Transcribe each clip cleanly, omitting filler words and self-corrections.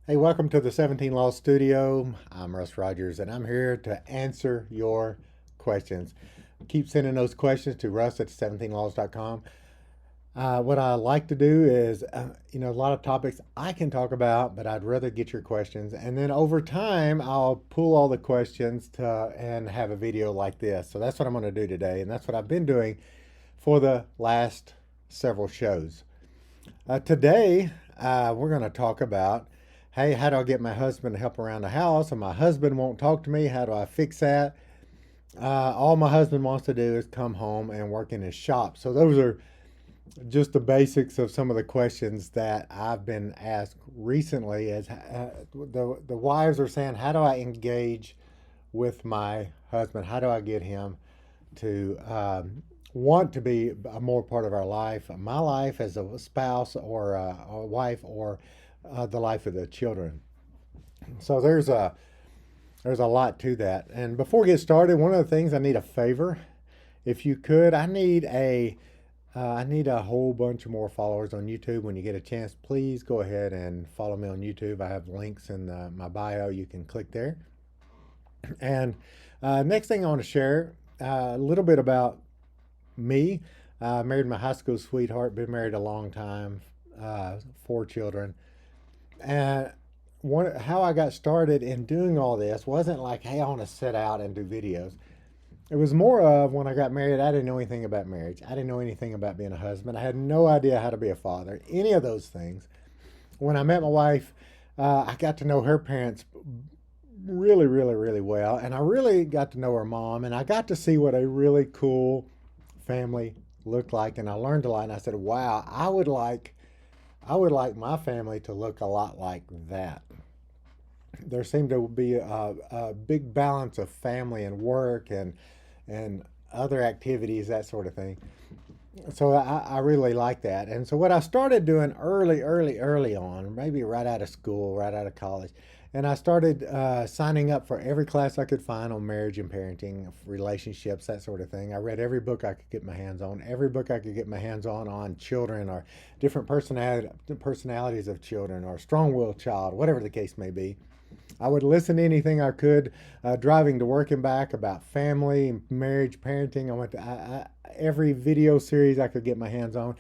Hey, welcome to the 17 Law Studio. I'm Russ Rogers, and I'm here to answer your questions. Keep sending those questions to russ at 17laws.com. What I like to do is, a lot of topics I can talk about, but I'd rather get your questions. And then over time, I'll pull all the questions and have a video like this. So that's what I'm going to do today. And that's what I've been doing for the last several shows. Today, we're going to talk about, hey, how do I get my husband to help around the house? And my husband won't talk to me. How do I fix that? All my husband wants to do is come home and work in his shop. So those are just the basics of some of the questions that I've been asked recently. As the wives are saying, how do I engage with my husband? How do I get him to want to be a more part of our life, my life as a spouse or a wife, or the life of the children? So there's a lot to that. And before we get started, one of the things, I need a favor. If you could, I need a whole bunch of more followers on YouTube. When you get a chance, please go ahead and follow me on YouTube. I have links in my bio. You can click there. And next thing I want to share a little bit about me. Married my high school sweetheart. Been married a long time. 4 children. And how I got started in doing all this wasn't like, hey, I want to sit out and do videos. It was more of, when I got married, I didn't know anything about marriage. I didn't know anything about being a husband. I had no idea how to be a father, any of those things. When I met my wife, I got to know her parents really, really, really well. And I really got to know her mom. And I got to see what a really cool family looked like. And I learned a lot. And I said, wow, I would like my family to look a lot like that. There seemed to be a big balance of family and work and other activities, that sort of thing. So I really like that. And so what I started doing early on, maybe right out of school, right out of college, and I started signing up for every class I could find on marriage and parenting, relationships, that sort of thing. I read every book I could get my hands on, every book I could get my hands on children, or different personalities of children, or strong-willed child, whatever the case may be. I would listen to anything I could, driving to work and back, about family, marriage, parenting. I went to every video series I could get my hands on.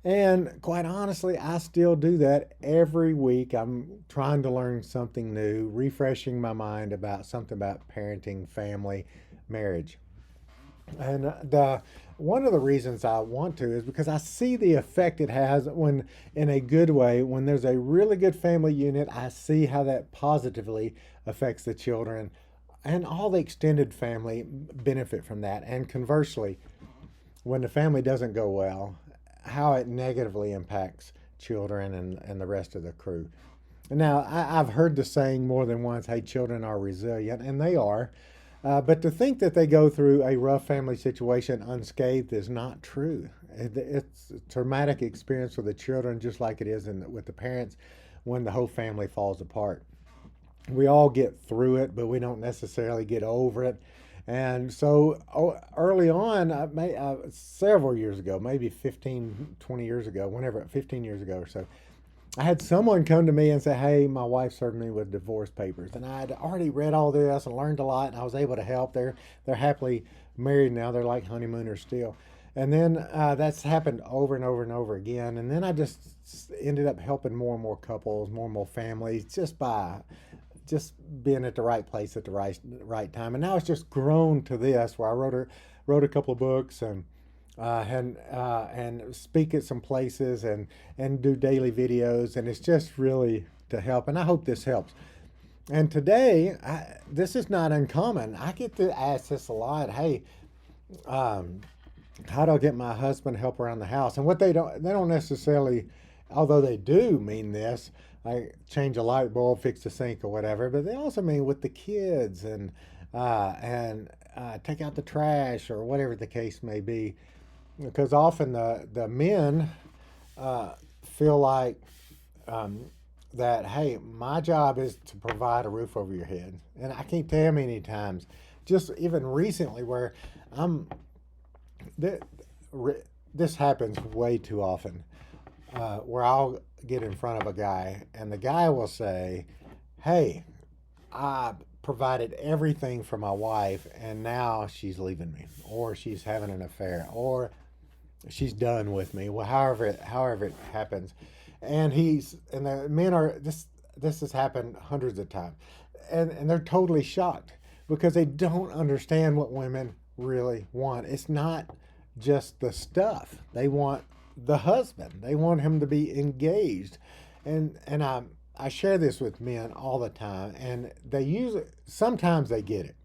And quite honestly, I still do that every week. I'm trying to learn something new, refreshing my mind about something about parenting, family, marriage. And the one of the reasons I want to is because I see the effect it has when, in a good way, when there's a really good family unit. I see how that positively affects the children, and all the extended family benefit from that. And conversely, when the family doesn't go well, how it negatively impacts children and the rest of the crew. Now, I've heard the saying more than once, hey, children are resilient, and they are. But to think that they go through a rough family situation unscathed is not true. It's a traumatic experience for the children, just like it is with the parents when the whole family falls apart. We all get through it, but we don't necessarily get over it. And so early on, several years ago, maybe 15, 20 years ago, 15 years ago or so, I had someone come to me and say, hey, my wife served me with divorce papers. And I had already read all this and learned a lot, and I was able to help. They're happily married now. They're like honeymooners still. And then that's happened over and over and over again. And then I just ended up helping more and more couples, more and more families, just being at the right place at the right time. And now it's just grown to this, where I wrote a couple of books, and speak at some places, and do daily videos, and it's just really to help. And I hope this helps. And today, this is not uncommon. I get to ask this a lot. Hey, how do I get my husband to help around the house? And what they don't necessarily, although they do mean this, like change a light bulb, fix the sink, or whatever, but they also mean with the kids, and take out the trash, or whatever the case may be. Because often the men feel like, that, hey, my job is to provide a roof over your head. And I can't tell you how many times, just even recently, where I'm, this happens way too often. where I'll get in front of a guy and the guy will say, "Hey, I provided everything for my wife and now she's leaving me, or she's having an affair, or she's done with me." Well, however it happens, and the men are this has happened hundreds of times, and they're totally shocked because they don't understand what women really want. It's not just the stuff. They want the husband. They want him to be engaged, and I share this with men all the time, and they use it. Sometimes they get it.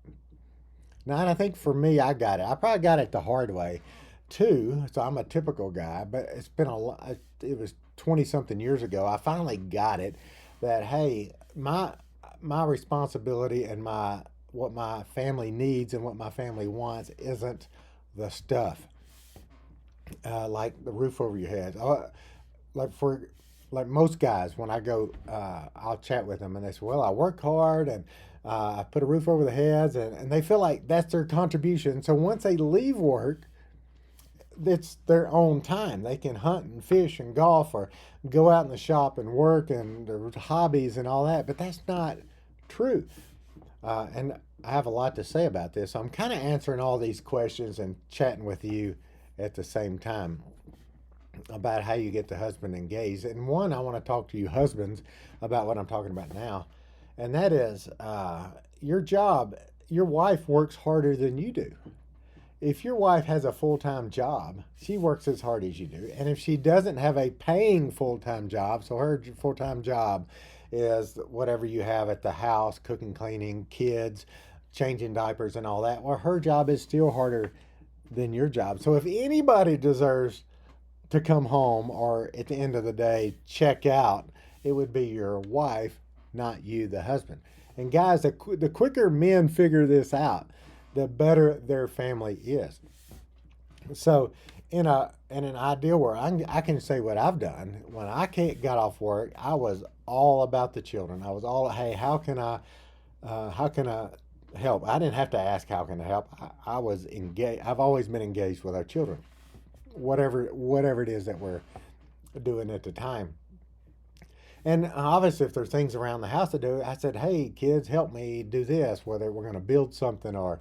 Now, and I think for me, I got it. I probably got it the hard way, too. So I'm a typical guy, but it's been a lot. It was 20 something years ago. I finally got it that hey, my responsibility and my what my family needs and what my family wants isn't the stuff like the roof over your head. Like for like most guys, when I go, I'll chat with them, and they say, "Well, I work hard and I put a roof over the heads," and they feel like that's their contribution. So once they leave work, it's their own time. They can hunt and fish and golf or go out in the shop and work and their hobbies and all that. But that's not true. And I have a lot to say about this. So I'm kind of answering all these questions and chatting with you at the same time about how you get the husband engaged. And one, I want to talk to you husbands about what I'm talking about now, and that is your job. Your wife works harder than you do. If your wife has a full time job, she works as hard as you do. And if she doesn't have a paying full time job, so her full time job is whatever you have at the house, cooking, cleaning, kids, changing diapers, and all that, well, her job is still harder than your job. So if anybody deserves to come home or at the end of the day check out, it would be your wife, not you, the husband. And guys, the quicker men figure this out, the better their family is. So, in an ideal world, I can say what I've done. When I got off work, I was all about the children. I was all, hey, how can I help? I didn't have to ask how can I help. I was engaged. I've always been engaged with our children, whatever it is that we're doing at the time. And obviously, if there's things around the house to do, I said, "Hey, kids, help me do this." Whether we're going to build something or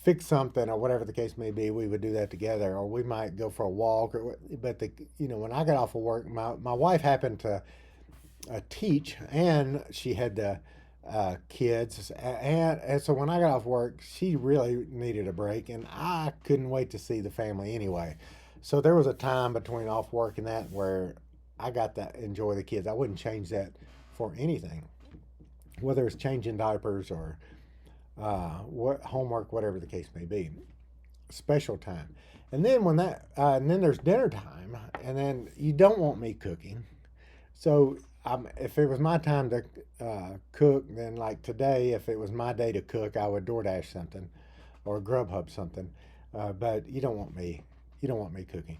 fix something or whatever the case may be, we would do that together. Or we might go for a walk. But when I got off of work, my wife happened to teach, and she had the kids, and so when I got off work, she really needed a break, and I couldn't wait to see the family anyway. So there was a time between off work and that where I got to enjoy the kids. I wouldn't change that for anything, whether it's changing diapers or what homework, whatever the case may be. Special time, and then and then there's dinner time, and then you don't want me cooking. So if it was my time to cook, then like today, if it was my day to cook, I would DoorDash something or Grubhub something. But you don't want me. You don't want me cooking.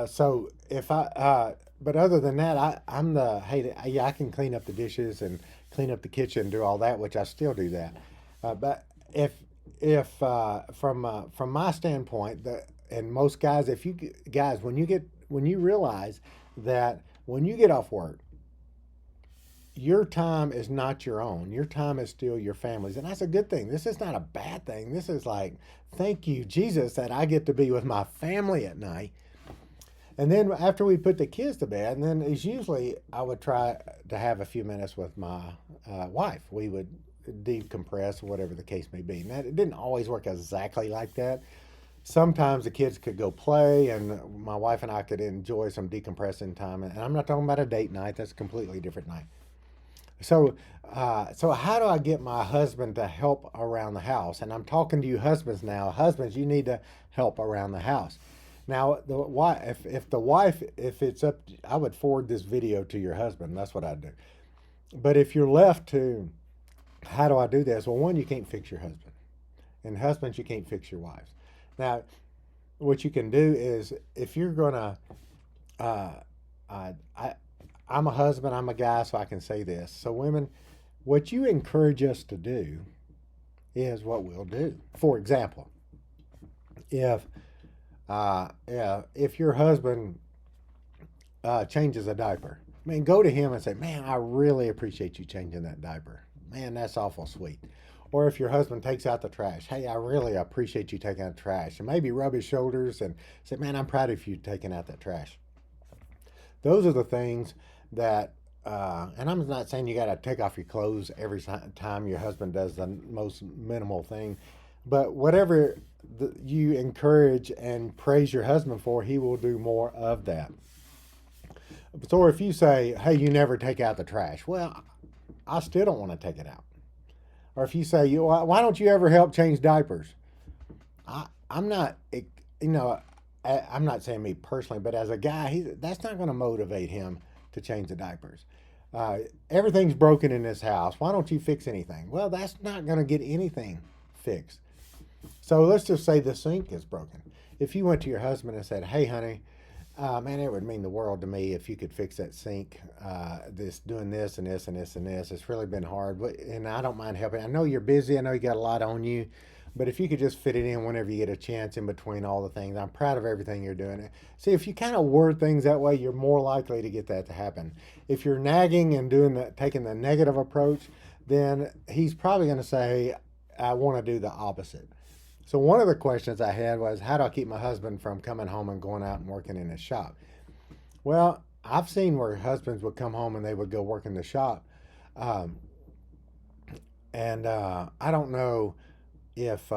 So if but other than that, I'm the hey, yeah, I can clean up the dishes and clean up the kitchen, do all that, which I still do that. But if from my standpoint, and most guys, if you guys, when you realize that when you get off work, your time is not your own. Your time is still your family's. And that's a good thing. This is not a bad thing. This is like, thank you, Jesus, that I get to be with my family at night. And then after we put the kids to bed, and then it's usually I would try to have a few minutes with my wife. We would decompress, whatever the case may be. Now, it didn't always work exactly like that. Sometimes the kids could go play, and my wife and I could enjoy some decompressing time. And I'm not talking about a date night. That's a completely different night. So how do I get my husband to help around the house? And I'm talking to you husbands now. Husbands, you need to help around the house. Now, the wife, if the wife, if it's up, I would forward this video to your husband. That's what I'd do. But if you're left to, how do I do this? Well, one, you can't fix your husband, and husbands, you can't fix your wives. Now, what you can do is, if you're gonna, uh, I, I'm a husband, I'm a guy, so I can say this. So, women, what you encourage us to do is what we'll do. For example, if yeah, if your husband changes a diaper. I mean, go to him and say, man, I really appreciate you changing that diaper. Man, that's awful sweet. Or if your husband takes out the trash, hey, I really appreciate you taking out the trash. And maybe rub his shoulders and say, man, I'm proud of you taking out that trash. Those are the things that, and I'm not saying you got to take off your clothes every time your husband does the most minimal thing, but whatever you encourage and praise your husband for, he will do more of that. So if you say, hey, you never take out the trash, well, I still don't want to take it out. Or if you say, why don't you ever help change diapers? I'm not, I'm not saying me personally, but as a guy, that's not going to motivate him to change the diapers. Everything's broken in this house. Why don't you fix anything? Well, that's not going to get anything fixed. So let's just say the sink is broken. If you went to your husband and said, hey, honey, man, it would mean the world to me if you could fix that sink. Doing this and this and this and this. It's really been hard, and I don't mind helping. I know you're busy. I know you got a lot on you, but if you could just fit it in whenever you get a chance in between all the things, I'm proud of everything you're doing. See, if you kind of word things that way, you're more likely to get that to happen. If you're nagging and taking the negative approach, then he's probably going to say, I want to do the opposite. So one of the questions I had was, how do I keep my husband from coming home and going out and working in his shop? Well, I've seen where husbands would come home and they would go work in the shop. Um, and I don't know if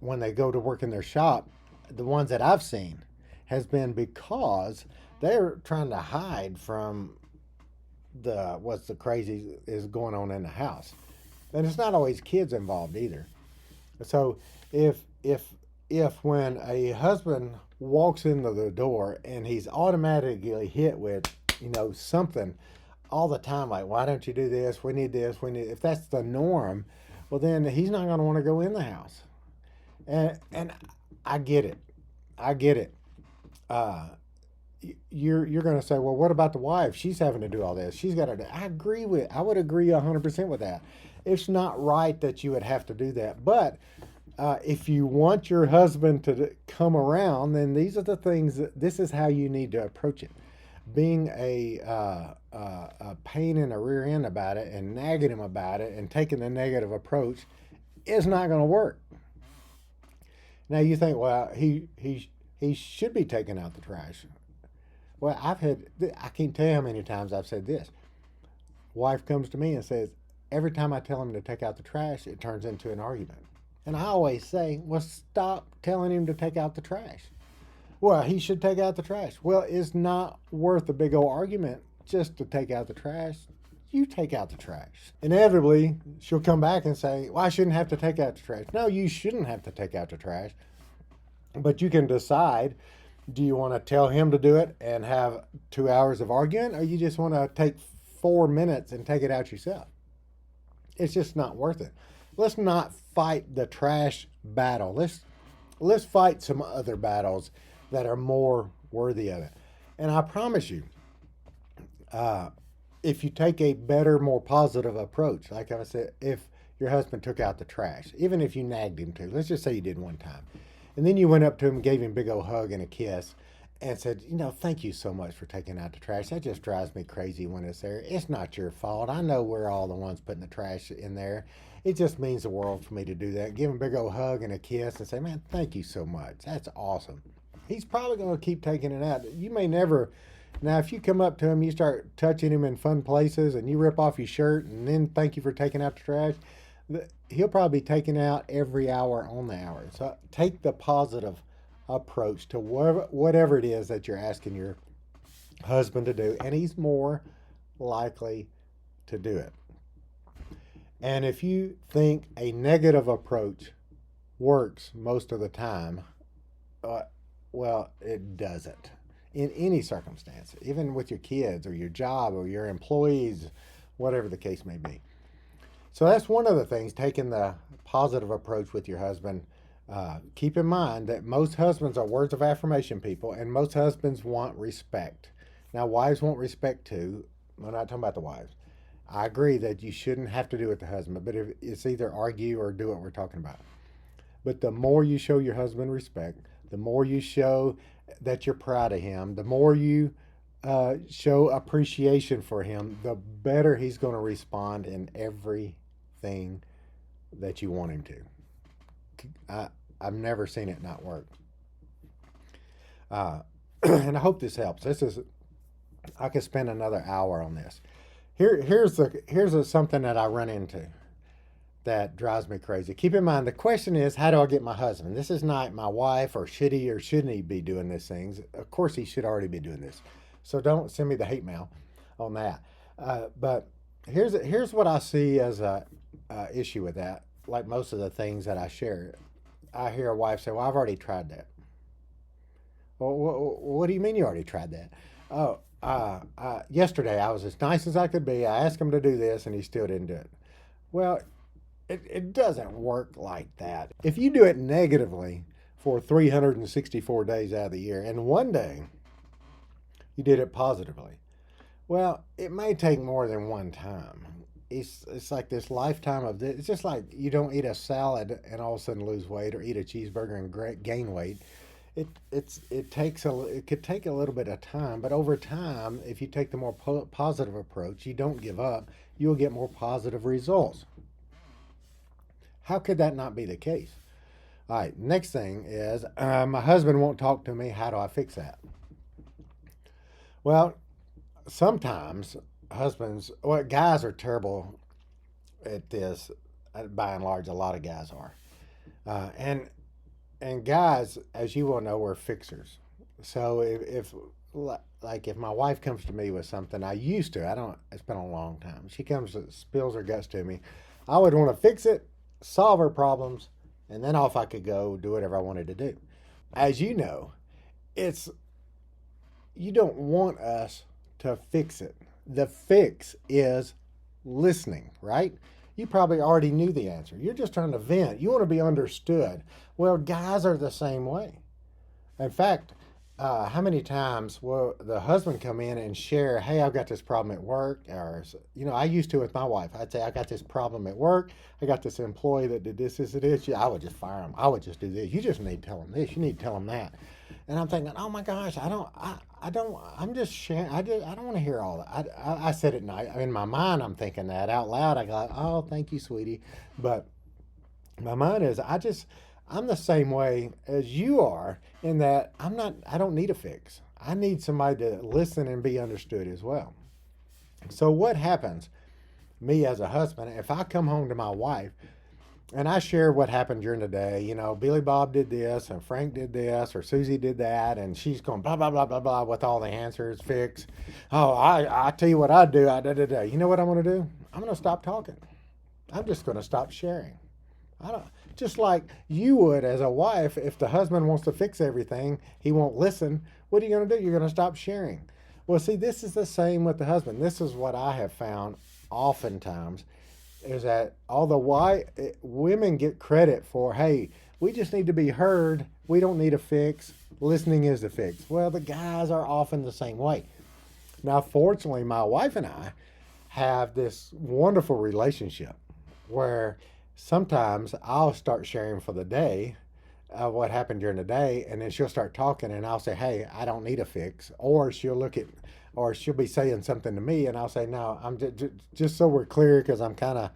when they go to work in their shop, the ones that I've seen has been because they're trying to hide from what's the crazy is going on in the house. And it's not always kids involved either. So if if when a husband walks into the door and he's automatically hit with, something all the time, like, why don't you do this? We need this. If that's the norm, well, then he's not going to want to go in the house. And I get it. I get it. Uh, you're going to say, well, what about the wife? She's having to do all this. She's got to do. I would agree 100% with that. It's not right that you would have to do that. But if you want your husband to come around, then these are the things this is how you need to approach it. Being a pain in the rear end about it and nagging him about it and taking the negative approach is not going to work. Now you think, well, he should be taking out the trash. Well, I can't tell you how many times I've said this. Wife comes to me and says, every time I tell him to take out the trash, it turns into an argument. And I always say, well, stop telling him to take out the trash. Well, he should take out the trash. Well, it's not worth a big old argument just to take out the trash. You take out the trash. Inevitably, she'll come back and say, well, I shouldn't have to take out the trash. No, you shouldn't have to take out the trash. But you can decide, do you want to tell him to do it and have 2 hours of arguing, or you just want to take 4 minutes and take it out yourself? It's just not worth it. Let's not fight the trash battle. Let's fight some other battles that are more worthy of it. And I promise you, if you take a better, more positive approach, like I said, if your husband took out the trash, even if you nagged him to, let's just say you did one time, and then you went up to him and gave him a big old hug and a kiss and said, thank you so much for taking out the trash. That just drives me crazy when it's there. It's not your fault. I know we're all the ones putting the trash in there. It just means the world for me to do that. Give him a big old hug and a kiss and say, man, thank you so much. That's awesome. He's probably going to keep taking it out. You may never. Now, if you come up to him, you start touching him in fun places and you rip off your shirt and then thank you for taking out the trash, he'll probably be taking out every hour on the hour. So take the positive approach to whatever it is that you're asking your husband to do, and he's more likely to do it. And if you think a negative approach works most of the time, well, it doesn't in any circumstance, even with your kids or your job or your employees, whatever the case may be. So that's one of the things, taking the positive approach with your husband. Keep in mind that most husbands are words of affirmation people, and most husbands want respect. Now, wives want respect too. We're not talking about the wives. I agree that you shouldn't have to do it to husband, but if it's either argue or do what we're talking about. But the more you show your husband respect, the more you show that you're proud of him, the more you show appreciation for him, the better he's going to respond in everything that you want him to. I, I've never seen it not work. Uh, and I hope this helps. This is I could spend another hour on this. Here's something that I run into that drives me crazy. Keep in mind, the question is, how do I get my husband? This is not my wife, or should he or shouldn't he be doing these things? Of course, he should already be doing this. So don't send me the hate mail on that. But here's what I see as a issue with that. Like most of the things that I share, I hear a wife say, "Well, I've already tried that." Well, what do you mean you already tried that? Oh, yesterday I was as nice as I could be. I asked him to do this, and he still didn't do it. Well, it doesn't work like that. If you do it negatively for 364 days out of the year, and one day you did it positively, well, it may take more than one time. It's like this lifetime of this. It's just like you don't eat a salad and all of a sudden lose weight, or eat a cheeseburger and gain weight. It could take a little bit of time, but over time, if you take the more positive approach, you don't give up, you'll get more positive results. How could that not be the case? All right, next thing is my husband won't talk to me. How do I fix that? Well, sometimes guys are terrible at this. By and large, a lot of guys are. Uh, and and guys, as you will know, we're fixers. So if like if my wife comes to me with something, I used to, I don't, it's been a long time. She comes, spills her guts to me. I would want to fix it, solve her problems, and then off I could go do whatever I wanted to do. As you know, it's you don't want us to fix it. The fix is listening, right? You probably already knew the answer. You're just trying to vent. You want to be understood. Well, guys are the same way. In fact, how many times will the husband come in and share, "Hey, I've got this problem at work," or I used to with my wife. I'd say, "I got this problem at work. I got this employee that did this, and this." Yeah, I would just fire him. I would just do this. You just need to tell him this. You need to tell him that. And I'm thinking, "Oh my gosh, I don't. I'm just sharing. I don't want to hear all that." I said it night in my mind. I'm thinking that out loud. I go, "Oh, thank you, sweetie," but my mind is, I'm the same way as you are, in that I don't need a fix. I need somebody to listen and be understood as well. So what happens, me as a husband, if I come home to my wife and I share what happened during the day, Billy Bob did this and Frank did this or Susie did that, and she's going blah blah blah blah blah with all the answers, fix. Oh, I tell you what I do. I da da da. You know what I'm going to do? I'm going to stop talking. I'm just going to stop sharing. I don't, just like you would as a wife, if the husband wants to fix everything, he won't listen. What are you going to do? You're going to stop sharing. Well, see, this is the same with the husband. This is what I have found oftentimes, is that all the women get credit for, "Hey, we just need to be heard. We don't need a fix. Listening is the fix." Well, the guys are often the same way. Now, fortunately, my wife and I have this wonderful relationship where sometimes I'll start sharing for the day what happened during the day, and then she'll start talking, and I'll say, "Hey, I don't need a fix," or she'll be saying something to me, and I'll say, "No, I'm just so we're clear, because I'm kind of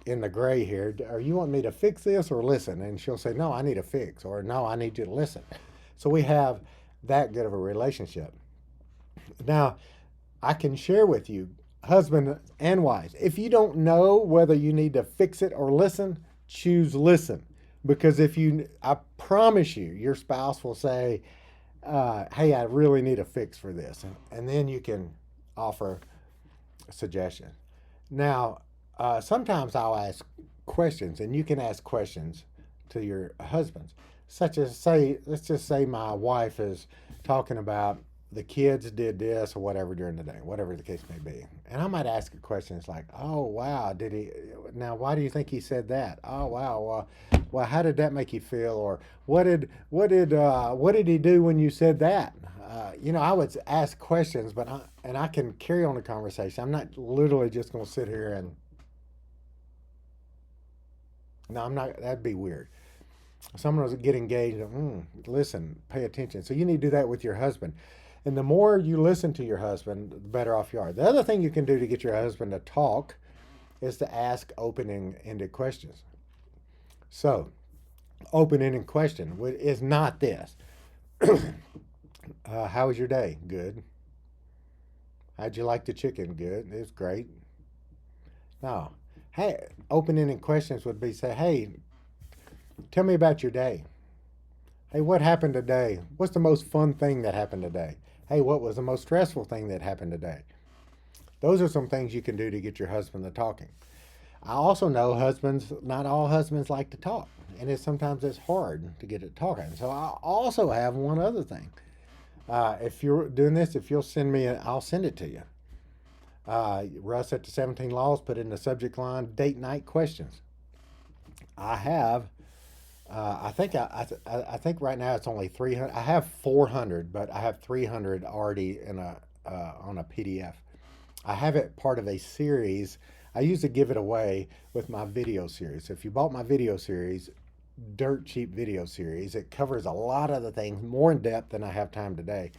in the gray here. Are you want me to fix this or listen?" And she'll say, "No, I need a fix," or, "No, I need you to listen." So we have that good of a relationship. Now, I can share with you, husband and wives, if you don't know whether you need to fix it or listen, choose listen. Because I promise you, your spouse will say, "Hey, I really need a fix for this." And then you can offer a suggestion. Now, sometimes I'll ask questions, and you can ask questions to your husbands, such as, let's just say my wife is talking about the kids did this or whatever during the day, whatever the case may be. And I might ask a question. It's like, "Oh, wow, did he, now why do you think he said that? Oh, wow, well, how did that make you feel?" Or what did he do when you said that? I would ask questions, and I can carry on a conversation. I'm not literally just going to sit here and, no, I'm not, that'd be weird. Someone was get engaged, listen, pay attention. So you need to do that with your husband. And the more you listen to your husband, the better off you are. The other thing you can do to get your husband to talk is to ask open-ended questions. So, open-ended question is not this. How was your day? Good. How'd you like the chicken? Good. It's great. No. Hey, open-ended questions would be say, hey, tell me about your day. Hey, what happened today? What's the most fun thing that happened today? Hey, what was the most stressful thing that happened today? Those are some things you can do to get your husband to talking. I also know husbands, not all husbands like to talk, and sometimes it's hard to get it talking. So I also have one other thing. If you're doing this, if you'll send me, I'll send it to you. Russ at the 17 Laws put in the subject line date night questions. I have I think right now it's only 300. I have 400, but I have 300 already in a on a PDF. I have it part of a series. I used to give it away with my video series. If you bought my video series, dirt cheap video series, it covers a lot of the things more in depth than I have time today.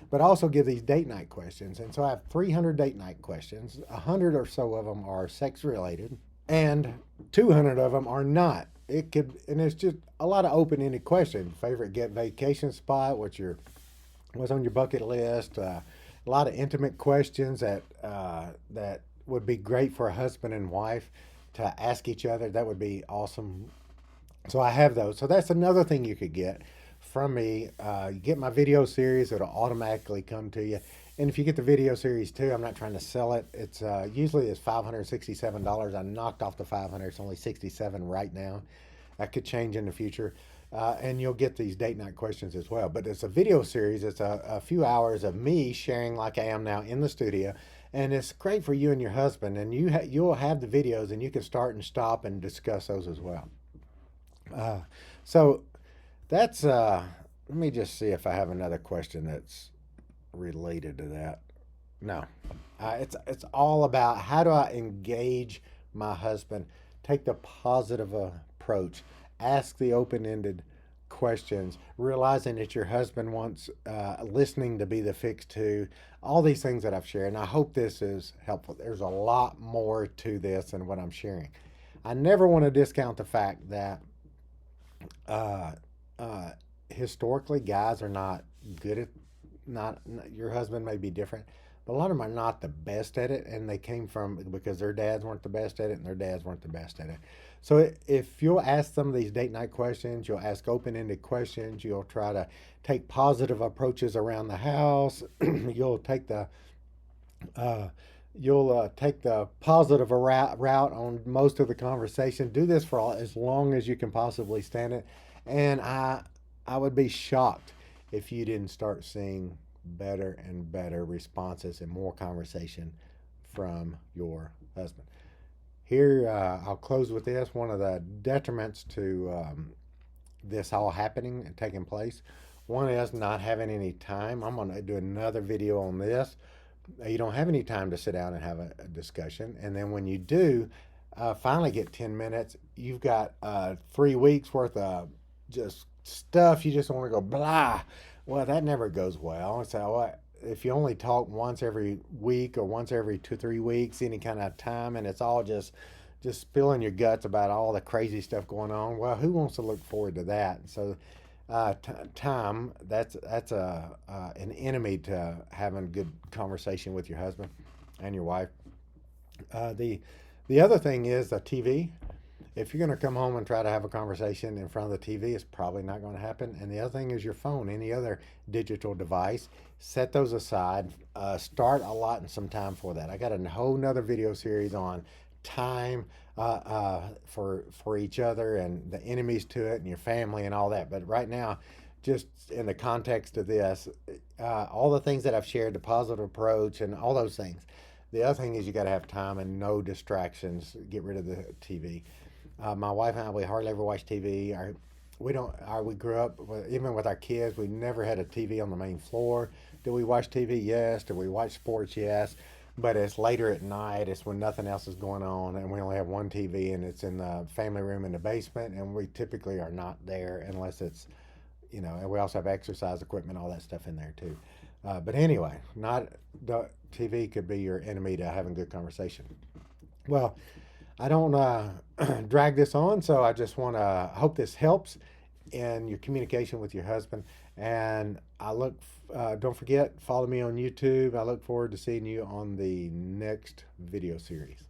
But I also give these date night questions, and so I have 300 date night questions. 100 or so of them are sex related, and 200 of them are not. It could, and it's just a lot of open-ended questions. Favorite get vacation spot? What's on your bucket list? A lot of intimate questions that would be great for a husband and wife to ask each other. That would be awesome. So I have those. So that's another thing you could get from me. You get my video series; it'll automatically come to you. And if you get the video series too, I'm not trying to sell it. It's usually it's $567. I knocked off the 500. It's only 67 right now. That could change in the future. And you'll get these date night questions as well. But it's a video series. It's a few hours of me sharing like I am now in the studio, and it's great for you and your husband. And you'll have the videos, and you can start and stop and discuss those as well. Uh, so that's. Let me just see if I have another question that's related to that. No, it's all about how do I engage my husband, take the positive approach, ask the open-ended questions, realizing that your husband wants listening to be the fix to all these things that I've shared. And I hope this is helpful. There's a lot more to this than what I'm sharing. I never want to discount the fact that uh, uh, historically guys are not good at not your husband may be different, but a lot of them are not the best at it, and they came from because their dads weren't the best at it, and their dads weren't the best at it. So if you'll ask some of these date night questions, you'll ask open-ended questions, you'll try to take positive approaches around the house, you'll take the uh, take the positive route on most of the conversation. Do this for as long as you can possibly stand it, and I would be shocked if you didn't start seeing better and better responses and more conversation from your husband. Here, I'll close with this. One of the detriments to this all happening and taking place, one is not having any time. I'm going to do another video on this. You don't have any time to sit down and have a discussion. And then when you do finally get 10 minutes, you've got 3 weeks worth of just stuff you just want to go blah. Well, that never goes well. So if you only talk once every week or once every 2 3 weeks, any kind of time, and it's all just spilling your guts about all the crazy stuff going on. Well, who wants to look forward to that? So time that's an enemy to having a good conversation with your husband and your wife. The other thing is the TV. If you're going to come home and try to have a conversation in front of the TV, it's probably not going to happen. And the other thing is your phone, any other digital device, set those aside. Start allotting some time for that. I got a whole nother video series on time for each other and the enemies to it and your family and all that. But right now, just in the context of this, all the things that I've shared, the positive approach and all those things. The other thing is you got to have time and no distractions. Get rid of the TV. My wife and I, we hardly ever watch TV. We grew up, even with our kids, we never had a TV on the main floor. Do we watch TV? Yes. Do we watch sports? Yes. But it's later at night. It's when nothing else is going on, and we only have one TV, and it's in the family room in the basement, and we typically are not there unless it's, and we also have exercise equipment, all that stuff in there too. But anyway, not the TV could be your enemy to having good conversation. Well, I don't drag this on, so I just want to hope this helps in your communication with your husband. And don't forget, follow me on YouTube. I look forward to seeing you on the next video series.